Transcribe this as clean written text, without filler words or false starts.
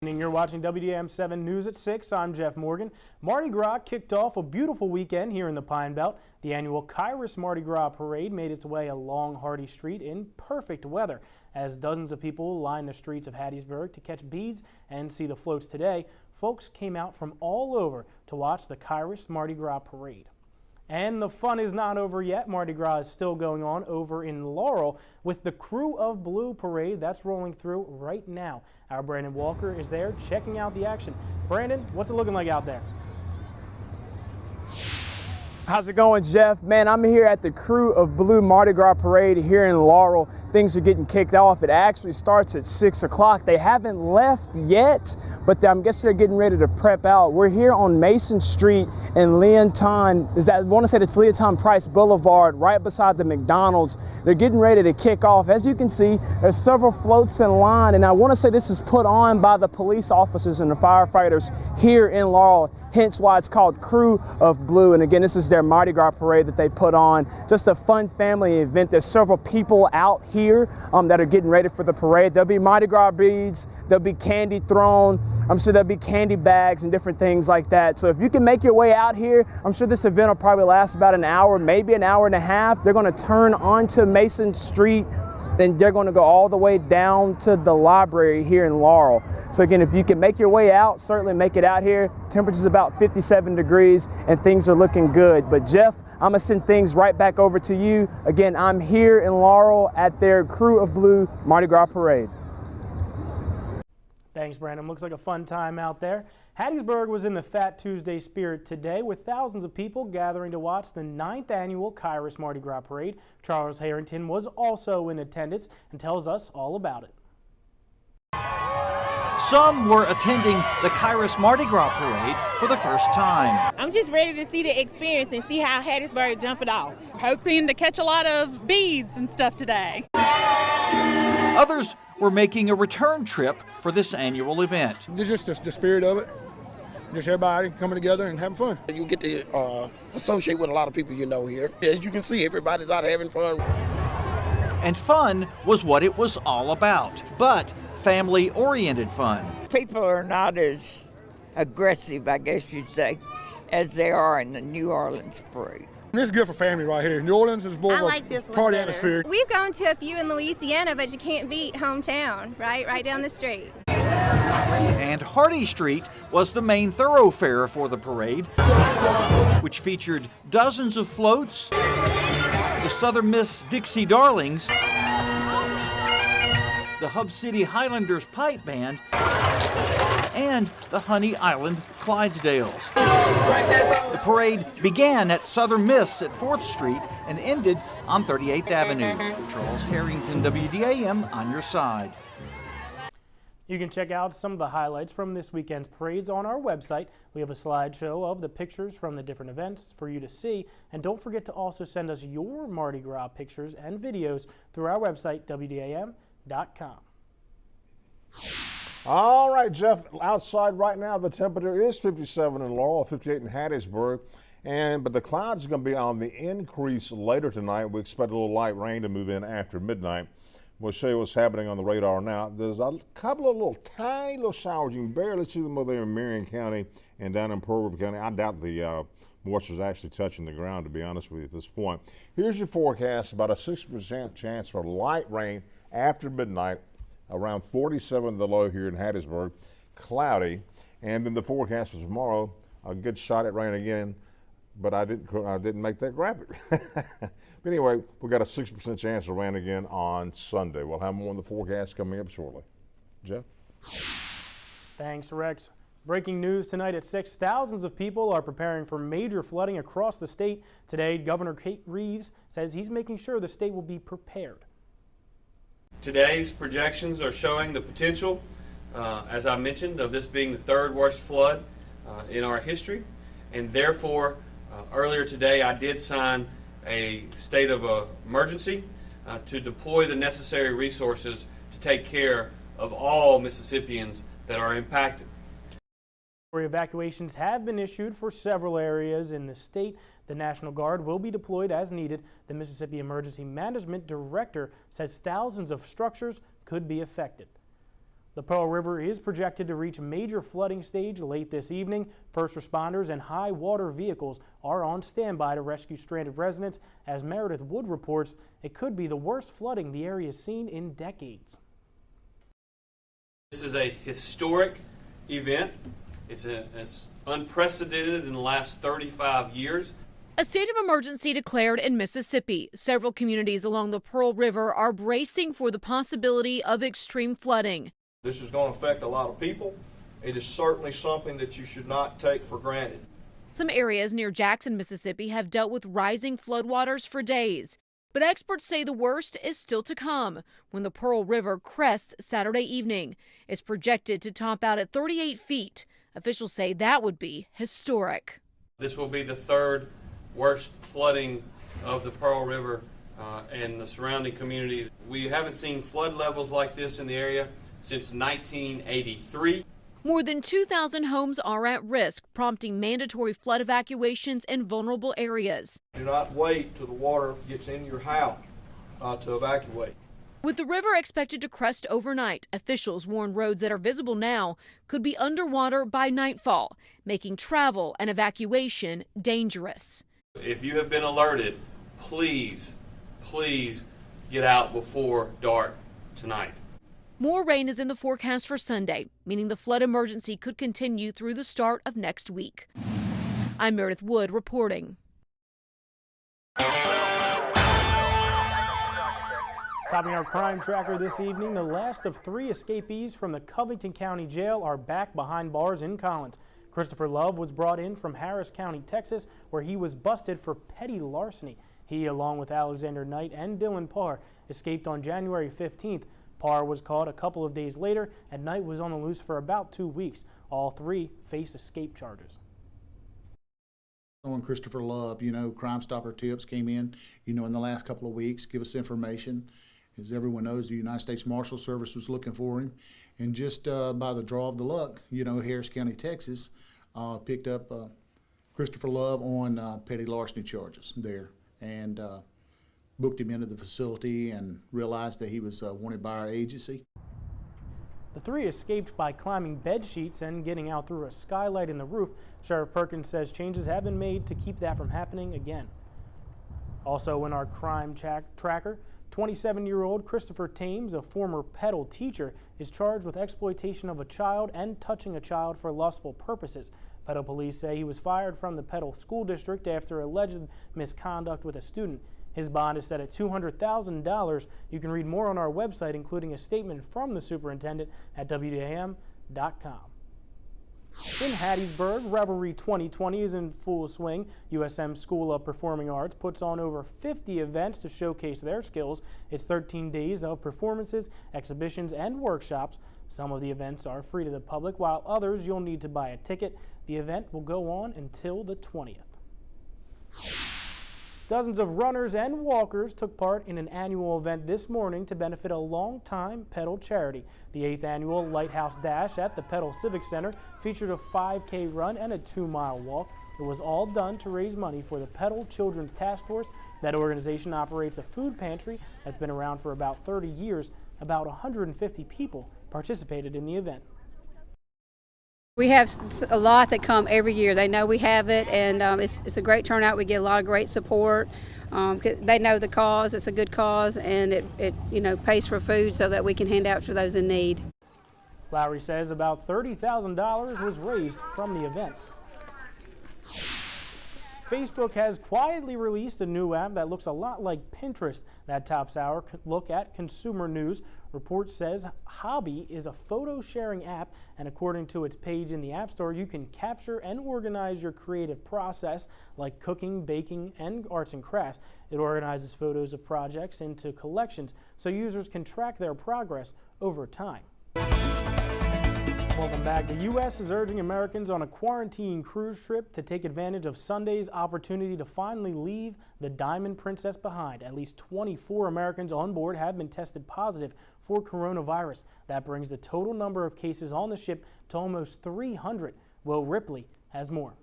You're watching WDAM 7 News at 6. I'm Jeff Morgan. Mardi Gras kicked off a beautiful weekend here in the Pine Belt. The annual Kairos Mardi Gras Parade made its way along Hardy Street in perfect weather as dozens of people lined the streets of Hattiesburg to catch beads and see the floats today. Folks came out from all over to watch the Kairos Mardi Gras Parade. And the fun is not over yet. Mardi Gras is still going on over in Laurel with the Crew of Blue parade that's rolling through right now. Our Brandon Walker is there checking out the action. Brandon, what's it looking like out there? How's it going, Jeff? Man, I'm here at the Crew of Blue Mardi Gras Parade here in Laurel. Things are getting kicked off. It actually starts at 6 o'clock. They haven't left yet, but I'm guessing they're getting ready to prep out. We're here on Mason Street in Leonton. I want to say it's Leonton Price Boulevard, right beside the McDonald's. They're getting ready to kick off. As you can see, there's several floats in line, and I want to say this is put on by the police officers and the firefighters here in Laurel, hence why it's called Crew of Blue. And again, this is their Mardi Gras parade that they put on. Just a fun family event. There's several people out here that are getting ready for the parade. There'll be Mardi Gras beads, there'll be candy thrown, I'm sure there'll be candy bags and different things like that. So if you can make your way out here, I'm sure this event will probably last about an hour, maybe an hour and a half. They're going to turn onto Mason Street, and they're going to go all the way down to the library here in Laurel. So again, if you can make your way out, certainly make it out here. Temperature's about 57 degrees and things are looking good. But Jeff, I'm gonna send things right back over to you. Again, I'm here in Laurel at their Crew of Blue Mardi Gras Parade. Thanks, Brandon. Looks like a fun time out there. Hattiesburg was in the Fat Tuesday spirit today with thousands of people gathering to watch the 9th annual Kairos Mardi Gras Parade. Charles Harrington was also in attendance and tells us all about it. Some were attending the Kairos Mardi Gras Parade for the first time. I'm just ready to see the experience and see how Hattiesburg jump it off. Hoping to catch a lot of beads and stuff today. Others were making a return trip for this annual event. It's just the spirit of it. Just everybody coming together and having fun. You get to associate with a lot of people you know here. As you can see, everybody's out having fun. And fun was what it was all about, but family-oriented fun. People are not as aggressive, I guess you'd say, as they are in the New Orleans parade. This is good for family right here. New Orleans is more of a party atmosphere. We've gone to a few in Louisiana, but you can't beat hometown, right down the street. And Hardy Street was the main thoroughfare for the parade, which featured dozens of floats, the Southern Miss Dixie Darlings, the Hub City Highlanders Pipe Band, and the Honey Island Clydesdales. The parade began at Southern Miss at 4th Street and ended on 38th Avenue. Charles Harrington, WDAM, on your side. You can check out some of the highlights from this weekend's parades on our website. We have a slideshow of the pictures from the different events for you to see. And don't forget to also send us your Mardi Gras pictures and videos through our website, WDAM.com. All right, Jeff, outside right now, the temperature is 57 in Laurel, 58 in Hattiesburg. But the clouds are going to be on the increase later tonight. We expect a little light rain to move in after midnight. We'll show you what's happening on the radar now. There's a couple of tiny little showers. You can barely see them over there in Marion County and down in Pearl River County. I doubt the moisture is actually touching the ground, to be honest with you, at this point. Here's your forecast. About a 60% chance for light rain after midnight. Around 47 the low here in Hattiesburg. Cloudy. And then the forecast for tomorrow, a good shot at rain again. But I didn't make that graphic. But anyway, we got a 60% chance of rain again on Sunday. We'll have more on the forecast coming up shortly. Jeff? Thanks, Rex. Breaking news tonight at 6, thousands of people are preparing for major flooding across the state. Today, Governor Kate Reeves says he's making sure the state will be prepared. Today's projections are showing the potential, as I mentioned, of this being the third worst flood in our history, and therefore earlier today I did sign a state of emergency to deploy the necessary resources to take care of all Mississippians that are impacted. Evacuations have been issued for several areas in the state. The National Guard will be deployed as needed. The Mississippi Emergency Management Director says thousands of structures could be affected. The Pearl River is projected to reach a major flooding stage late this evening. First responders and high water vehicles are on standby to rescue stranded residents. As Meredith Wood reports, it could be the worst flooding the area has seen in decades. This is a historic event. It's unprecedented in the last 35 years. A state of emergency declared in Mississippi. Several communities along the Pearl River are bracing for the possibility of extreme flooding. This is going to affect a lot of people. It is certainly something that you should not take for granted. Some areas near Jackson, Mississippi have dealt with rising floodwaters for days. But experts say the worst is still to come when the Pearl River crests Saturday evening. It's projected to top out at 38 feet. Officials say that would be historic. This will be the third worst flooding of the Pearl River and the surrounding communities. We haven't seen flood levels like this in the area since 1983. More than 2,000 homes are at risk, prompting mandatory flood evacuations in vulnerable areas. Do not wait till the water gets in your house to evacuate. With the river expected to crest overnight, officials warn roads that are visible now could be underwater by nightfall, making travel and evacuation dangerous. If you have been alerted, please get out before dark tonight. More rain is in the forecast for Sunday, meaning the flood emergency could continue through the start of next week. I'm Meredith Wood reporting. Topping our crime tracker this evening, the last of 3 escapees from the Covington County Jail are back behind bars in Collins. Christopher Love was brought in from Harris County, Texas, where he was busted for petty larceny. He, along with Alexander Knight and Dylan Parr, escaped on January 15th. Parr was caught a couple of days later, and Knight was on the loose for about 2 weeks. All 3 face escape charges. On Christopher Love, Crime Stopper tips came in, in the last couple of weeks, give us information. As everyone knows, the United States Marshal Service was looking for him. And just by the draw of the luck, Harris County, Texas, picked up Christopher Love on petty larceny charges there. And booked him into the facility and realized that he was wanted by our agency. The 3 escaped by climbing bed sheets and getting out through a skylight in the roof. Sheriff Perkins says changes have been made to keep that from happening again. Also in our crime tracker, 27-year-old Christopher Thames, a former Petal teacher, is charged with exploitation of a child and touching a child for lustful purposes. Petal police say he was fired from the Petal School District after alleged misconduct with a student. His bond is set at $200,000. You can read more on our website, including a statement from the superintendent at WDAM.com. In Hattiesburg, Revelry 2020 is in full swing. USM School of Performing Arts puts on over 50 events to showcase their skills. It's 13 days of performances, exhibitions, and workshops. Some of the events are free to the public, while others you'll need to buy a ticket. The event will go on until the 20th. Dozens of runners and walkers took part in an annual event this morning to benefit a longtime Petal charity. The 8th annual Lighthouse Dash at the Petal Civic Center featured a 5K run and a 2-mile walk. It was all done to raise money for the Petal Children's Task Force. That organization operates a food pantry that's been around for about 30 years. About 150 people participated in the event. We have a lot that come every year. They know we have it, and it's a great turnout. We get a lot of great support. They know the cause. It's a good cause, and it pays for food so that we can hand out to those in need. Lowry says about $30,000 was raised from the event. Facebook has quietly released a new app that looks a lot like Pinterest. That tops our look at consumer news. Report says Hobby is a photo sharing app, and according to its page in the App Store, you can capture and organize your creative process like cooking, baking, and arts and crafts. It organizes photos of projects into collections so users can track their progress over time. Welcome back. The U.S. is urging Americans on a quarantine cruise trip to take advantage of Sunday's opportunity to finally leave the Diamond Princess behind. At least 24 Americans on board have been tested positive for coronavirus. That brings the total number of cases on the ship to almost 300. Will Ripley has more.